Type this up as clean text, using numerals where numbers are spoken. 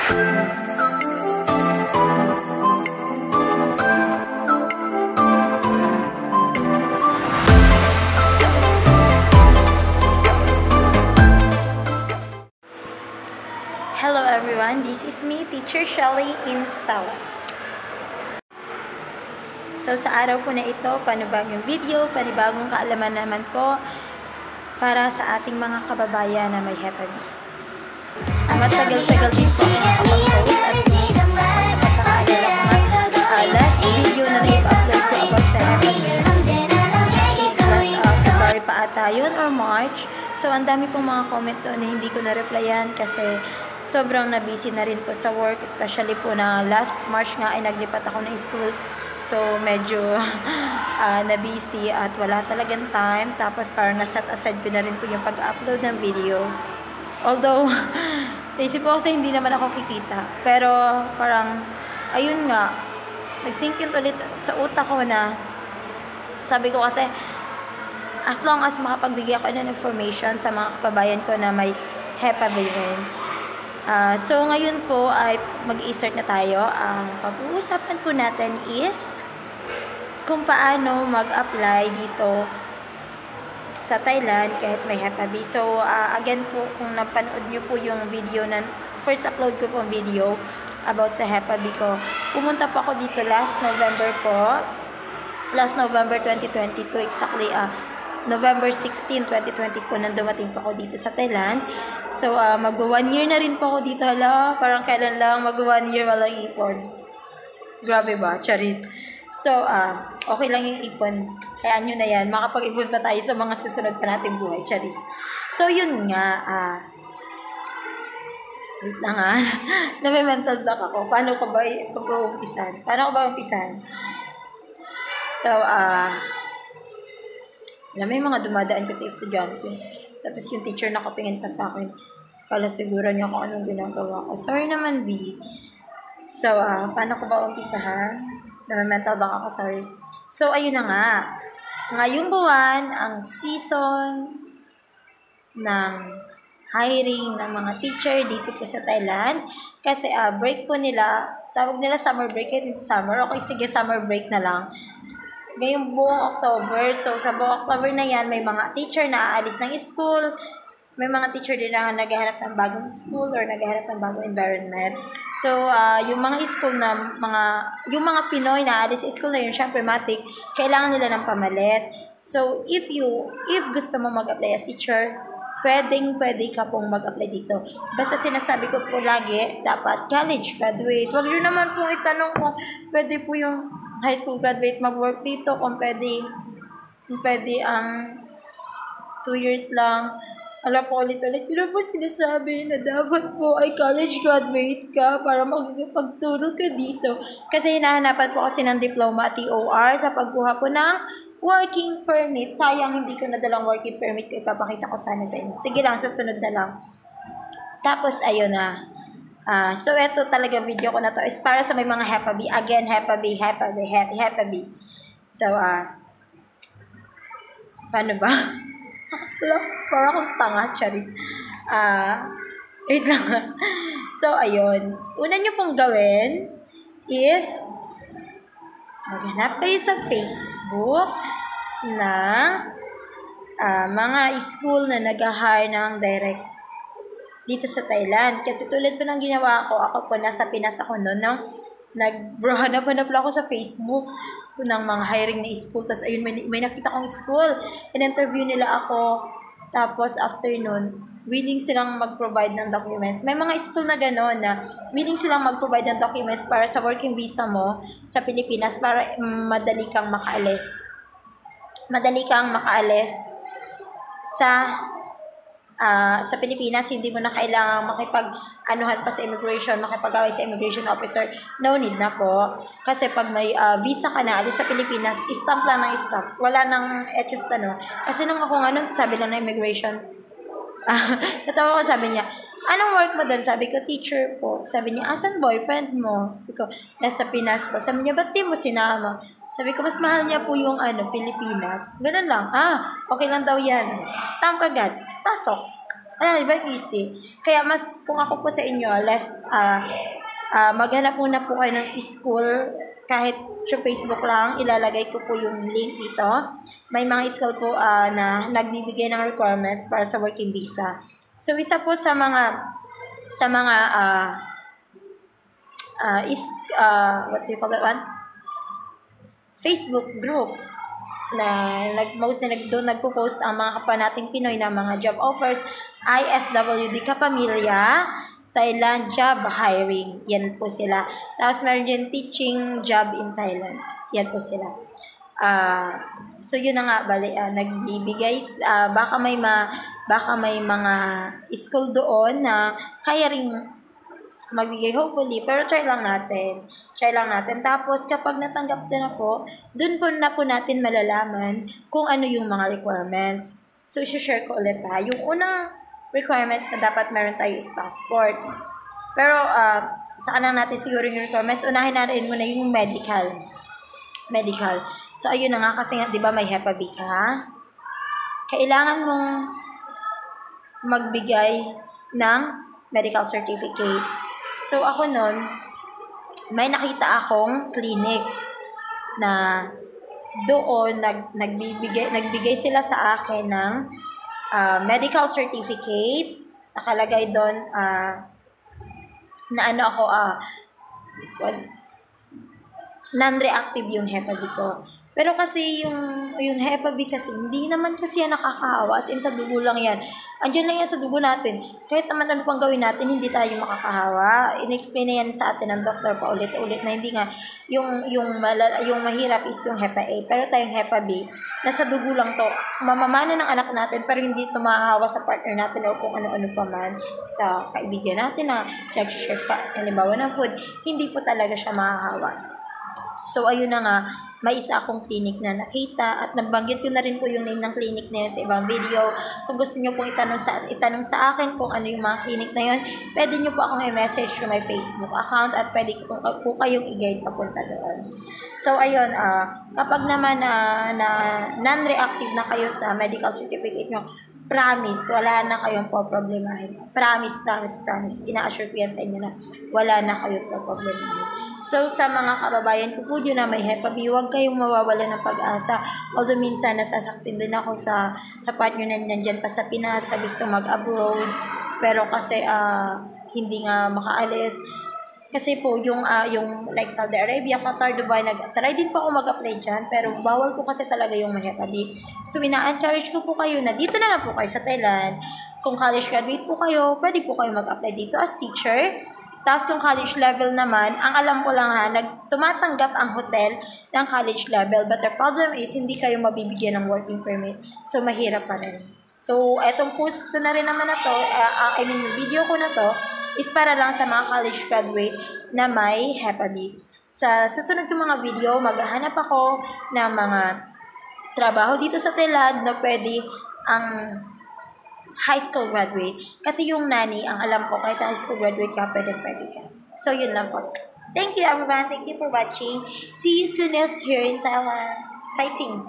Hello everyone, this is me, Teacher Shelly in Sawan. So sa araw po na ito, panibagong video, panibagong kaalaman naman po para sa ating mga kababayan na may Hep B. Matagal-tagal din po ako nakapag-post at last video na nai-upload ko about sa Hep B is last February pa ata yun or March. So ang dami pong mga comment doon na hindi ko na-replyan kasi sobrang na-busy na rin po sa work, especially po na last March nga ay naglipat ako ng school. So, medyo na-busy at wala talagang time. Tapos, parang naset aside ko na rin po yung pag-upload ng video. Although, naisip ko kasi hindi naman ako kikita. Pero, parang, ayun nga, nag-sync yun ulit sa utak ko na, sabi ko kasi, as long as makapagbigay ako ng information sa mga kababayan ko na may Hep B rin. So, ngayon po ay mag-i-start na tayo. Ang pag-uusapan po natin is kung paano mag-apply dito sa Thailand kahit may Hep B. So, again po, kung napanood nyo po yung video na first upload ko pong video about sa Hep B ko, pumunta po ako dito last November po. Last November 2022, exactly November 16, 2020 po nang dumating po ako dito sa Thailand. So, mag-1 year na rin po ako dito. Hala, parang kailan lang mag-1 year walang ipon. Grabe ba? Charis. So, okay lang yung ipon. Hayaan nyo na yan. Makapag-ipon pa tayo sa mga susunod pa nating buhay. Charis. So, yun nga. Wait lang Nami-mental block ako. Paano ko ba umpisan? So, may mga dumadaan kasi estudyante. Tapos yung teacher nakatingin pa sa akin. Kala siguro niya kung anong ginagawa ko. Sorry naman, B. So, paano ko ba umpisahan? Mental block ako, sorry. So, ayun na nga. Ngayong buwan, ang season ng hiring ng mga teacher dito po sa Thailand. Kasi break po nila, tawag nila summer break, kahit hindi summer. Okay, sige, summer break na lang. Ngayong buong October, so sa buong October na yan, may mga teacher na aalis ng school, may mga teacher din na naghahanap ng bagong school or naghahanap ng bagong environment. So, yung mga school na, yung mga Pinoy na aalis sa school na yun, syempre matik, kailangan nila ng pamalit. So, if gusto mo mag-apply as teacher, pwede ka pong mag-apply dito. Basta sinasabi ko po lagi, dapat college graduate. Huwag nyo naman pong itanong kung pwede po yung high school graduate mag-work dito, kung pwede ang 2 years lang. Alam po ulit-ulit, yun po sinasabi na dapat po ay college graduate ka para makikipagturo ka dito. Kasi hinahanapan po kasi ng diploma at TOR sa pagkuha po ng working permit. Sayang hindi ko nadalang working permit ko, ipapakita ko sana sa inyo. Sige lang, sa sunod na lang. Tapos, ayun na. So, eto talaga video ko na to is para sa may mga Hep B. Again, Hep B. So, paano ba? Parang akong tanga, charis. Wait lang. So, ayun. Una nyo pong gawin is maghanap kayo sa Facebook ng mga school na nag-hire ng direct dito sa Thailand. Kasi tulad po ng ginawa ko, ako po nasa Pinas ako noon, nag-hanap-hanap lang ako sa Facebook ng mga hiring na school. Tapos ayun, may nakita kong school. In-interview nila ako. Tapos after nun, willing silang mag-provide ng documents. May mga school na gano'n na willing silang mag-provide ng documents para sa working visa mo sa Pilipinas para madali kang makaalis. Sa Pilipinas, hindi mo na kailangang makipag-anuhan pa sa immigration, makipag-away sa immigration officer. No need na po. Kasi pag may visa ka na, alis sa Pilipinas, stamp lang ng stamp. Wala nang etos Kasi nung ako nga sabi lang ng immigration, natawa ko, sabi niya, anong work mo doon? Sabi ko, teacher po. Sabi niya, asan boyfriend mo? Sabi ko, nasa Pinas po. Sabi niya, ba't di mo sinama? Sabi ko, mas mahal niya po yung Pilipinas. Ganun lang. Okay lang daw yan. Stamp agad. Pasok. Iba easy. Kaya mas, kung ako po sa inyo, maghanap muna po kayo ng school, kahit sa Facebook lang, ilalagay ko po yung link dito. May mga school po na nagbibigay ng requirements para sa working visa. So, isa po sa mga what do you call that one? Facebook group na doon nagpo-post ang mga kapwa nating Pinoy na mga job offers, ISWD Kapamilya, Thailand job hiring. Yan po sila. Tapos meron din teaching job in Thailand. Yan po sila. So yun na nga, nagbibigay, baka may mga school doon na kaya ring magbigay hopefully, pero try lang natin. Tapos, kapag natanggap na po, dun po natin malalaman kung ano yung mga requirements. So, share ko ulit Yung unang requirements na dapat meron tayo is passport. Pero, saka lang natin siguro yung requirements. Unahin natin muna yung medical. So, ayun na nga, kasi nga, di ba may Hep B ka? Kailangan mong magbigay ng medical certificate. So, ako nun, may nakita akong clinic na doon nagbigay sila sa akin ng medical certificate. Nakalagay doon non-reactive yung Hep B ko. Pero kasi yung Hep B kasi, hindi naman kasi yan nakakahawa. As in, sa dugo lang yan. Andiyan lang yan sa dugo natin. Kahit naman ano pang gawin natin, hindi tayo makakahawa. In-explain na yan sa atin ng doktor pa ulit-ulit na hindi nga yung mahirap is yung Hep A. Pero tayong Hep B, nasa dugo lang to. Mamamana ng anak natin, pero hindi ito mahahawa sa partner natin o kung ano-ano pa man sa kaibigan natin na nag-share ka, halimbawa ng food, hindi po talaga siya mahahawa. So, ayun na nga, may isa akong clinic na nakita at nabanggit ko na rin po yung name ng clinic na yun sa ibang video. Kung gusto nyo pong itanong sa akin kung ano yung mga clinic na yun, pwede nyo po akong i-message sa my Facebook account at pwede po kayong i-guide papunta doon. So, ayun, kapag naman na non-reactive na kayo sa medical certificate nyo, promise, wala na kayong poproblemahin. Promise. Ina-assure ko yan sa inyo na wala na kayong poproblemahin. So, sa mga kababayan ko po na may Hep B, huwag kayong mawawala ng pag-asa. Although minsan nasasaktin din ako sa partner na nandyan pa sa Pinas na gusto mag-abroad. Pero kasi hindi nga makaalis. Kasi po, yung like Saudi Arabia, Qatar, Dubai, try din po ako mag-apply dyan, pero bawal po kasi talaga yung may Hep B. So, ina-encourage ko po kayo na dito na lang po kayo sa Thailand. Kung college graduate po kayo, pwede po kayo mag-apply dito as teacher. Tapos kung college level naman, ang alam ko lang tumatanggap ang hotel ng college level. But the problem is, hindi kayo mabibigyan ng working permit. So, mahirap pa rin. So, etong post ko na rin naman na to, yung video ko na to, is para lang sa mga college graduate na may Hep B. Sa susunod kong mga video, maghahanap ako ng mga trabaho dito sa Thailand na pwede ang high school graduate. Kasi yung nanny, ang alam ko, kahit high school graduate ka, pwede ka. So, yun lang po. Thank you, everyone. Thank you for watching. See you soon here in Thailand. Fighting!